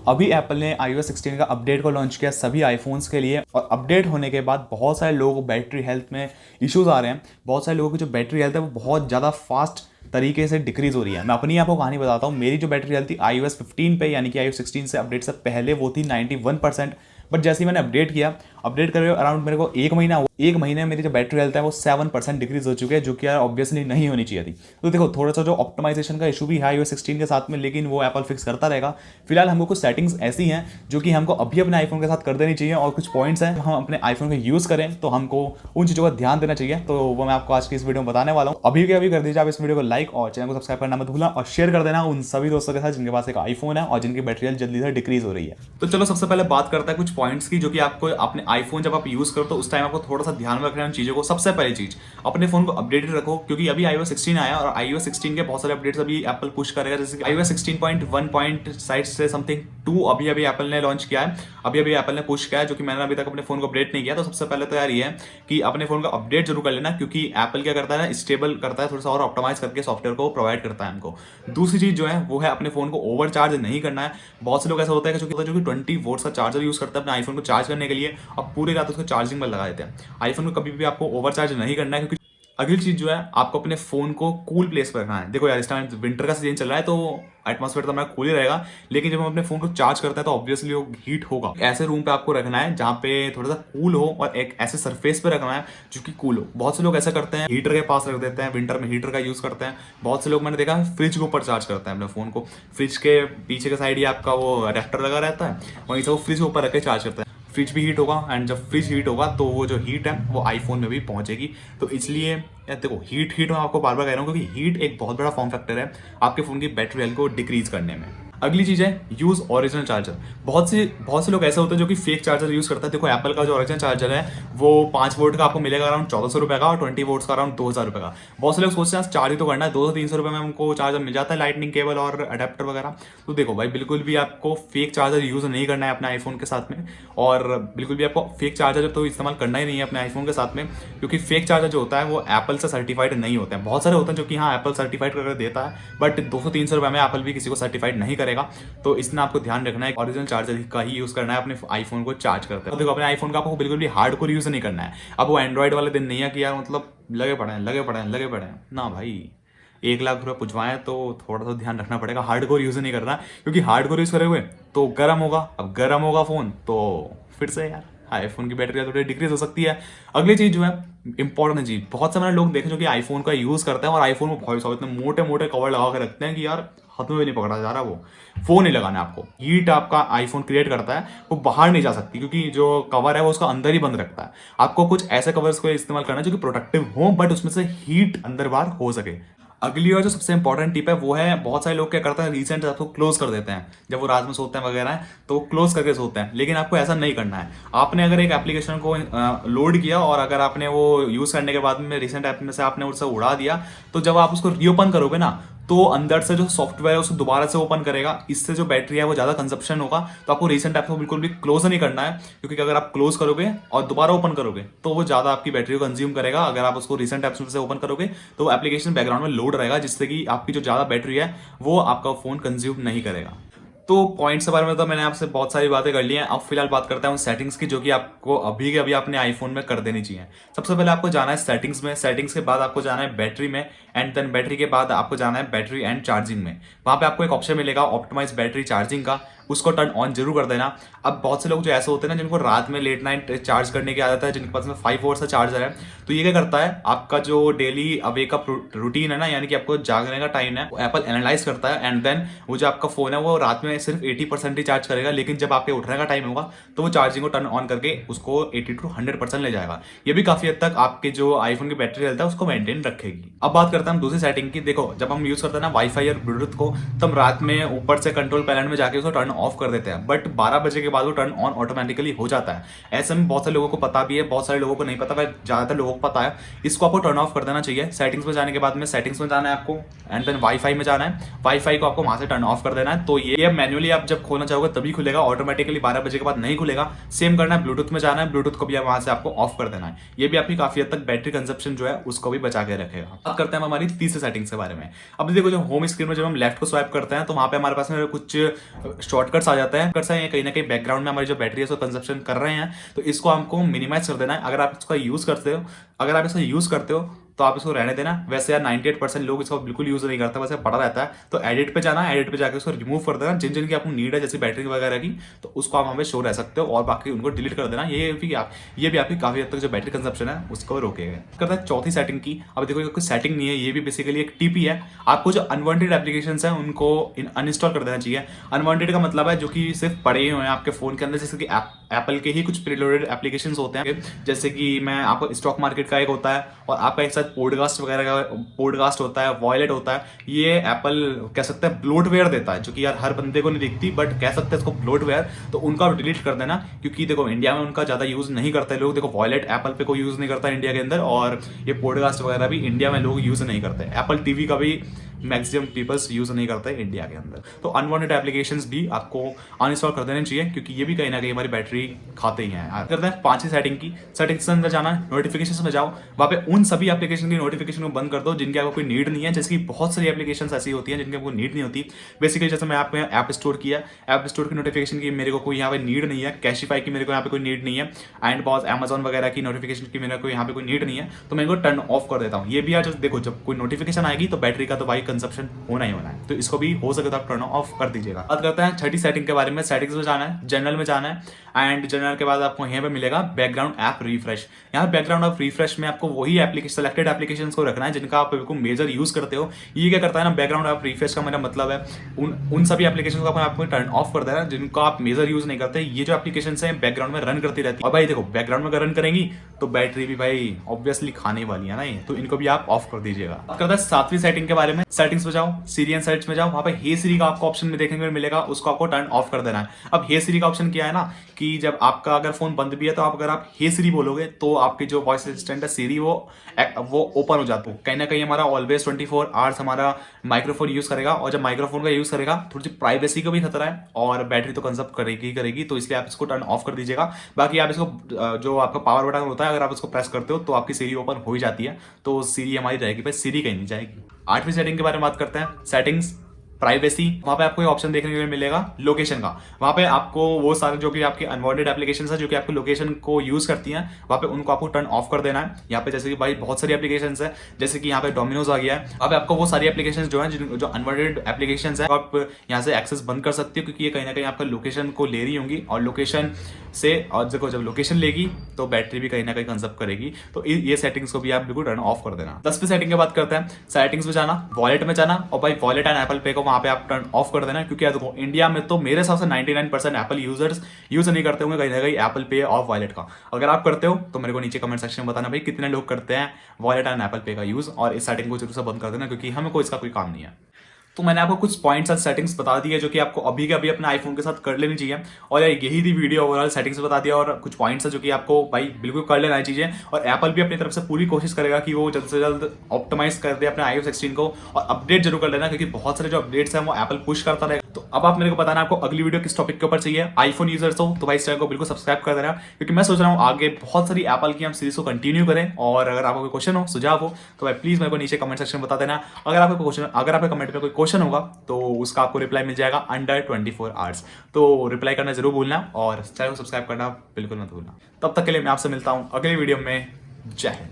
अभी एप्पल ने iOS 16 का अपडेट को लॉन्च किया सभी आईफोन्स के लिए, और अपडेट होने के बाद बहुत सारे लोगों को बैटरी हेल्थ में इश्यूज आ रहे हैं। बहुत सारे लोगों की जो बैटरी हेल्थ है वो बहुत ज़्यादा फास्ट तरीके से डिक्रीज हो रही है। मैं अपनी आपको कहानी बताता हूँ। मेरी जो बैटरी हेल्थ थी iOS 15 पे, यानी कि iOS 16 से अपडेट से पहले, वो थी 91%। बट जैसे ही मैंने अपडेट किया, अपडेट करे अराउंड मेरे को एक महीना हुआ, एक महीने में मेरी जो बैटरी हेल्थ है वो 7% डिक्रीज हो चुकी है, जो कि यार ऑब्वियसली नहीं होनी चाहिए थी। तो देखो, थोड़ा सा जो ऑप्टिमाइजेशन का इशू भी है iOS 16 के साथ में, लेकिन वो एप्पल फिक्स करता रहेगा। फिलहाल हमको कुछ सेटिंग्स ऐसी हैं जो कि हमको अभी अपने आईफोन के साथ कर देनी चाहिए, और कुछ पॉइंट्स हैं हम अपने आईफोन का यूज़ करें तो हमको उन चीज़ों का ध्यान देना चाहिए। तो वो मैं आपको आज की इस वीडियो में बताने वाला हूँ। अभी के अभी कर दीजिए आप इस वीडियो को लाइक, और चैनल को सब्सक्राइब करना मत भूलना, और शेयर कर देना उन सभी दोस्तों के साथ जिनके पास एक आईफोन है और जिनकी बैटरी हेल्थ जल्दी से डिक्रीज हो रही है। तो चलो सबसे पहले बात करते हैं कुछ पॉइंट्स की, जो कि आपको अपने आईफोन जब आप यूज करो तो उस टाइम आपको थोड़ा सा ध्यान में रखना है उन चीज़ों को। सबसे पहली चीज, अपने फोन को अपडेटेड रखो, क्योंकि अभी iOS 16 आया और iOS 16 के बहुत सारे अपडेट्स अभी एप्पल पुश करेगा। जैसे कि iOS 16.1 पॉइंट साइड से समथिंग 2 अभी अभी एप्पल ने लॉन्च किया है, अभी अभी एप्पल ने पुश किया है, जो कि मैंने अभी तक अपने फोन को अपडेट नहीं किया। तो सबसे पहले तो यार ये है कि अपने फोन का अपडेट जरूर कर लेना, क्योंकि एप्पल क्या करता है ना, स्टेबल करता है, थोड़ा सा और ऑप्टिमाइज करके सॉफ्टवेयर को प्रोवाइड करता है हमको। दूसरी चीज जो है वो है अपने फोन को ओवर चार्ज नहीं करना है। बहुत से लोग ऐसा होता है कि जो कि 20 वोल्ट का चार्जर यूज करता है अपने आईफोन को चार्ज करने के लिए, और पूरी रात उसको चार्जिंग में लगा देते हैं। आईफोन को कभी भी आपको ओवर चार्ज नहीं करना है, क्योंकि अगली चीज जो है आपको अपने फोन को कूल प्लेस पर रखना है। देखो यार, इस टाइम विंटर का सीजन चल रहा है तो एटमॉस्फेयर तो हमारा कूल ही रहेगा, लेकिन जब हम अपने फोन को चार्ज करते हैं तो ऑब्वियसली वो हीट होगा। ऐसे रूम पे आपको रखना है जहाँ पे थोड़ा सा कूल हो, और एक ऐसे सरफेस पे रखना है जो कि कूल हो। बहुत से लोग ऐसा करते हैं, हीटर के पास रख देते हैं, विंटर में हीटर का यूज करते हैं। बहुत से लोग मैंने देखा है फ्रिज के ऊपर चार्ज करते हैं अपने फोन को। फ्रिज के पीछे के साइड ही आपका वो अडेप्टर लगा रहता है, वहीं से वो फ्रिज के ऊपर रख के चार्ज करते हैं। फ्रिज भी हीट होगा, एंड जब फ्रिज हीट होगा तो वो जो हीट है वो आईफोन में भी पहुंचेगी। तो इसलिए देखो, हीट मैं आपको बार बार कह रहा हूँ, क्योंकि हीट एक बहुत बड़ा फॉर्म फैक्टर है आपके फोन की बैटरी हेल्थ को डिक्रीज करने में। अगली चीज है यूज ओरिजिनल चार्जर। बहुत से लोग ऐसे होते हैं जो कि फेक चार्जर यूज करते हैं। देखो, एप्पल का जो ओरिजिनल चार्जर है वो 5 वोल्ट का आपको मिलेगा अराउंड 1400 रुपए का, और 20 वोल्ट का अराउंड 2000 रुपए का। बहुत से लोग सोचते हैं चार्ज ही तो करना है, 200-300 रुपए में हमको चार्जर मिल जाता है, लाइटनिंग केबल और अडेप्टर वगैरह। तो देखो भाई, बिल्कुल भी आपको फेक चार्जर यूज नहीं करना है अपने आईफोन के साथ में, और बिल्कुल भी आपको फेक चार्जर तो इस्तेमाल करना ही नहीं है अपने आईफोन के साथ में, क्योंकि फेक चार्जर जो होता है वो एप्पल से सर्टिफाइड नहीं होता है। बहुत सारे होते हैं जो कि हाँ एप्पल सर्टिफाइड करके देता है, बट 200-300 रुपए में एप्पल भी किसी को सर्टिफाइड नहीं करेगा। तो इसमें आपको ध्यान रखना है, ओरिजिनल चार्जर का ही यूज करना है अपने आईफोन को चार्ज करते हैं। देखो, अपने आईफोन का आपको बिल्कुल भी हार्डकोर यूज नहीं करना है। अब वो एंड्रॉइड वाले दिन नहीं है कि यार मतलब लगे पड़े हैं ना भाई। 1 लाख रुपए पुजवाएं तो थोड़ा सा ध्यान रखना पड़ेगा, हार्डकोर यूज नहीं करना, क्योंकि हार्डकोर यूज करे हुए तो गर्म होगा। अब गर्म होगा फोन तो फिर से यार आईफोन की बैटरी थोड़ी डिक्रीज हो सकती है। अगली चीज जो है इंपॉर्टेंट चीज, बहुत से मैंने लोग देखे जो कि आईफोन का यूज करते हैं और आईफोन में बहुत इतने मोटे मोटे कवर लगा के रखते हैं कि यार हाथ में भी नहीं पकड़ा जा रहा, वो फोन नहीं लगाना आपको। हीट आपका आईफोन क्रिएट करता है, वो बाहर नहीं जा सकती, क्योंकि जो कवर है वो उसका अंदर ही बंद रखता है। आपको कुछ ऐसे कवर्स को इस्तेमाल करना है जो कि प्रोटेक्टिव हो, बट उसमें से हीट अंदर बाहर हो सके। अगली और जो सबसे इंपॉर्टेंट टिप है वो है, बहुत सारे लोग क्या करते हैं, रिसेंट आपको क्लोज कर देते हैं जब वो रात में सोते हैं वगैरह, तो क्लोज करके सोते हैं। लेकिन आपको ऐसा नहीं करना है। आपने अगर एक एप्लीकेशन को लोड किया और अगर आपने वो यूज करने के बाद में रिसेंट ऐप में से आपने उसे उड़ा दिया, तो जब आप उसको रीओपन करोगे ना, तो अंदर से जो सॉफ्टवेयर है उसको दोबारा से ओपन करेगा। इससे जो बैटरी है वो ज्यादा कंजप्शन होगा। तो आपको रिसेंट ऐप को बिल्कुल भी क्लोज नहीं करना है, क्योंकि अगर आप क्लोज करोगे और दोबारा ओपन करोगे तो वो ज्यादा आपकी बैटरी को कंज्यूम करेगा। अगर आप उसको रिसेंट ऐप से ओपन करोगे तो एप्लीकेशन बैकग्राउंड में लोड रहेगा, जिससे कि आपकी जो ज्यादा बैटरी है वो आपका फोन कंज्यूम नहीं करेगा। तो पॉइंट्स के बारे में तो मैंने आपसे बहुत सारी बातें कर ली हैं। अब फिलहाल बात करता हूँ सेटिंग्स की, जो कि आपको अभी के अभी अपने आईफोन में कर देनी चाहिए। सबसे पहले आपको जाना है सेटिंग्स में, सेटिंग्स के बाद आपको जाना है बैटरी में, एंड देन बैटरी के बाद आपको जाना है बैटरी एंड चार्जिंग में। वहां पे आपको एक ऑप्शन मिलेगा ऑप्टिमाइज बैटरी चार्जिंग का, उसको टर्न ऑन जरूर कर देना। अब बहुत से लोग जो ऐसे होते हैं ना जिनको रात में लेट नाइट चार्ज करने की आदत है, जिनके पास में 5 वोल्ट का चार्जर है, तो ये क्या करता है, आपका जो डेली अवेकअप रूटीन है ना, यानी कि आपको जागने का टाइम है, वो एप्पल एनालाइज करता है, एंड देन वो जो आपका फोन है वो रात में सिर्फ 80% ही चार्ज करेगा, लेकिन जब आपके उठने का टाइम होगा तो वो चार्जिंग को टर्न ऑन करके उसको 80 to 100% ले जाएगा। ये भी काफी हद तक आपके जो आईफोन की बैटरी हेल्थ है उसको मेंटेन रखेगी। अब बात करते हैं हम दूसरी सेटिंग की। देखो, जब हम यूज करते हैं ना वाईफाई और ब्लूटूथ को, तब रात में ऊपर से कंट्रोल पैनल में जाके उसको टर्न ऑफ कर देते हैं, बट 12 बजे के बाद वो टर्न ऑन ऑटोमेटिकली हो जाता है। ऐसे में बहुत सारे लोगों को पता भी है, बहुत सारे लोगों को नहीं पता, पर ज्यादातर लोगों को पता है। इसको आपको टर्न ऑफ कर देना चाहिए। सेटिंग्स में जाने के बाद में सेटिंग्स में जाना है आपको, एंड देन वाईफाई में जाना है। वाईफाई को आपको वहां से टर्न ऑफ कर देना है। तो ये मैन्युअली आप जब खोलना चाहोगे तभी खुलेगा, ऑटोमेटिकली 12 बजे के बाद नहीं खुलेगा। सेम करना है, ब्लूटूथ में जाना है, ब्लूटूथ को भी वहां से आपको ऑफ कर देना है। ये भी आपकी काफी हद तक बैटरी कंजप्शन जो है उसको भी बचा के रखेगा। बात करते हैं हम हमारी तीसरी सेटिंग्स के बारे में। अब देखो जब होम स्क्रीन में जब हम लेफ्ट को स्वाइप करते हैं तो वहाँ पे हमारे पास में कुछ शॉर्टकट्स आ जाते हैं, कहीं ना कहीं बैकग्राउंड में हमारी जो बैटरी है उसको कंजप्शन कर रहे हैं, तो इसको हमको मिनिमाइज कर देना है। अगर आप इसका यूज़ करते हो तो आप इसको रहने देना। वैसे यार 98% लोग इसको बिल्कुल यूज नहीं करते, वैसे पड़ा रहता है। तो एडिट पे जाना, एडिट पे जाकर उसको रिमूव कर देना। जिन जिन की आपको नीड है जैसे बैटरी वगैरह की, तो उसको आप हमें शो रह सकते हो, और बाकी उनको डिलीट कर देना। ये भी आपकी काफी हद तक जो बैटरी कंजप्शन है उसको रोकेगा। करता है चौथी सेटिंग की। अब देखो कोई सेटिंग नहीं है, ये भी बेसिकली एक टीपी है। आपको जो अनवांटेड एप्लीकेशन है उनको अनइंस्टॉल कर देना चाहिए। अनवांटेड का मतलब है जो कि सिर्फ पड़े हुए हैं आपके फोन के अंदर, जैसे कि एप्पल के ही कुछ प्रीलोडेड एप्लीकेशन होते हैं, जैसे कि मैं आपको स्टॉक मार्केट का एक होता है, और आपका एक साथ पॉडकास्ट होता है, वॉयलेट होता है। ये एप्पल कह सकते हैं ब्लोटवेयर देता है, जो कि यार हर बंदे को नहीं दिखती, बट कह सकते हैं इसको ब्लोटवेयर। तो उनका डिलीट कर देना, क्योंकि देखो इंडिया में उनका ज्यादा यूज नहीं करते लोग। देखो वॉयलेट एप्पल पे कोई यूज नहीं करता इंडिया के अंदर, और ये पॉडकास्ट वगैरह भी इंडिया में लोग यूज नहीं करते। एप्पल टीवी का भी मैक्सिमम पीपल्स यूज नहीं करते इंडिया के अंदर। तो अनवांटेड एप्लीकेशंस भी आपको अनइंस्टॉल कर देने चाहिए, क्योंकि ये भी कहीं ना कहीं हमारी बैटरी खाते ही हैं। करते हैं पांचवी सेटिंग की। सेटिंग्स में जाना, नोटिफिकेशंस में जाओ, वहाँ पे उन सभी एप्लीकेशन की नोटिफिकेशन को बंद कर दो जिनकी आपको कोई नीड नहीं है। जैसे कि बहुत सारी एप्लीकेशंस ऐसी होती हैं जिनकी आपको नीड नहीं होती। बेसिकली जैसे मैं आपको ऐप स्टोर किया, ऐप स्टोर की नोटिफिकेशन की मेरे को कोई यहाँ पे नीड नहीं है, कैशिफाई की मेरे को यहाँ पे कोई नीड नहीं है, एंड बहुत अमेजॉन वगैरह की नोटिफिकेशन की मेरे को यहाँ पे कोई नीड नहीं है, तो मैं इनको टर्न ऑफ कर देता हूँ। ये भी यार देखो जब कोई नोटिफिकेशन आएगी तो बैटरी का तो भाई कंजप्शन होना ही होना है, तो इसको भी हो सके तो आप टर्न ऑफ कर दीजिएगा। बात करते हैं छठी सेटिंग के बारे में। सेटिंग्स में जाना है, जनरल में जाना है, एंड जनरल के बाद आपको यहाँ पे मिलेगा बैकग्राउंड ऐप रिफ्रेश। यहाँ बैकग्राउंड ऐप रिफ्रेश में आपको वही सेलेक्टेड एप्लीकेशंस को रखना है जिनका आप बिल्कुल मेजर यूज करते हो। ये क्या करता है ना, बैकग्राउंड ऐप रिफ्रेश का मेरा मतलब है उन सभी एप्लीकेशन को आपको टर्न ऑफ कर देना जिनको आप मेजर यूज नहीं करते। ये जो एप्लीकेशन है बैकग्राउंड में रन करती रहती है, और भाई देखो बैकग्राउंड में रन करेंगी तो बैटरी भी भाई ऑब्वियसली खाने वाली है ना ये, तो इनको भी आप ऑफ कर दीजिएगा। करता है सातवीं सेटिंग के बारे में। सेटिंग्स में जाओ, सीरी एंड सर्च में जाओ, वहां पे हे सीरी का आपको ऑप्शन में देखने को मिलेगा, उसको आपको टर्न ऑफ कर देना है। अब हे सीरी का ऑप्शन क्या है ना, कि जब आपका अगर फोन बंद भी है तो अगर आप हे सीरी बोलोगे तो आपकी जो वॉइस असिस्टेंट है सीरी वो ओपन हो जाता है। कहीं ना कहीं हमारा ऑलवेज 24 आवर्स हमारा माइक्रोफोन यूज करेगा, और जब माइक्रोफोन का यूज करेगा थोड़ी सी प्राइवेसी का भी खतरा है, और बैटरी तो कंजप्ट करेगी, तो इसलिए आप इसको टर्न ऑफ कर दीजिएगा। बाकी आप इसको जो आपका पावर बटन होता है अगर आप इसको प्रेस करते हो तो आपकी सीरी ओपन हो ही जाती है, तो सीरी हमारी रहेगी, पर सीरी कहीं नहीं जाएगी। आठवीं सेटिंग के बारे में बात करते हैं। Settings, privacy. वहां पे आपको ये ऑप्शन देखने को मिलेगा लोकेशन का। वहां पे आपको वो सारे जो कि आपके अनवांटेड एप्लीकेशंस है जो कि आपके लोकेशन को यूज करती हैं, वहां पे उनको आपको टर्न ऑफ कर देना है। यहाँ पे जैसे कि भाई बहुत सारी एप्लीकेशंस है, जैसे कि यहाँ पे डोमिनोज आ गया है। वहां पे आपको वो सारी एप्लीकेशंस जो है जो अनवांटेड एप्लीकेशंस है आप यहाँ से एक्सेस बंद कर सकते हो, क्योंकि ये कहीं ना कहीं आपका लोकेशन को ले रही होंगी, और लोकेशन से, और देखो जब लोकेशन लेगी तो बैटरी भी कहीं ना कहीं कंजप्ट करेगी, तो ये सेटिंग्स को भी आप बिल्कुल टर्न ऑफ कर देना। 10वीं सेटिंग की बात करते हैं। सेटिंग्स में जाना, वॉलेट में जाना, और भाई वॉलेट एंड एप्पल पे को वहां पे आप टर्न ऑफ कर देना, क्योंकि देखो इंडिया में तो मेरे हिसाब से 99% एप्पल यूजर्स यूज नहीं करते होंगे कहीं ना कहीं एप्पल पे और वॉलेट का। अगर आप करते हो तो मेरे को नीचे कमेंट सेक्शन में बताना भाई कितने लोग करते हैं वॉलेट एंड एप्पल पे का यूज, और इस सेटिंग को जरूर से बंद कर देना, क्योंकि हमें कोई इसका कोई काम नहीं है। तो मैंने आपको कुछ पॉइंट्स और सेटिंग्स बता दी है जो कि आपको अभी के अभी अपने आईफोन के साथ कर लेनी चाहिए, और यही थी वीडियो। ओवरऑल सेटिंग्स बता दिया और कुछ पॉइंट्स है जो कि आपको भाई बिल्कुल कर लेना चाहिए, और एप्पल भी अपनी तरफ से पूरी कोशिश करेगा कि वो जल्द से जल्द ऑप्टिमाइज कर दे अपने iOS 16 को, और अपडेट जरूर कर लेना, क्योंकि बहुत सारे जो अपडेट्स हैं वो एप्पल पुश करता रहेगा। तो अब आप मेरे को बताना आपको अगली वीडियो किस टॉपिक के ऊपर चाहिए। आईफोन यूजर्स हो तो भाई इस चैनल को बिल्कुल सब्सक्राइब कर देना, क्योंकि मैं सोच रहा हूँ आगे बहुत सारी एप्पल की हम सीरीज को कंटिन्यू करें। और अगर आपको कोई क्वेश्चन हो, सुझाव हो, तो भाई प्लीज मेरे को नीचे कमेंट सेक्शन में बता देना। अगर आपके कमेंट में कोई क्वेश्चन होगा तो उसका आपको रिप्लाई मिल जाएगा अंडर 24 आवर्स। तो रिप्लाई करना जरूर भूलना, और चैनल को सब्सक्राइब करना बिल्कुल मत भूलना। तब तक के लिए मैं आपसे मिलता हूं अगली वीडियो में। जय हिंद।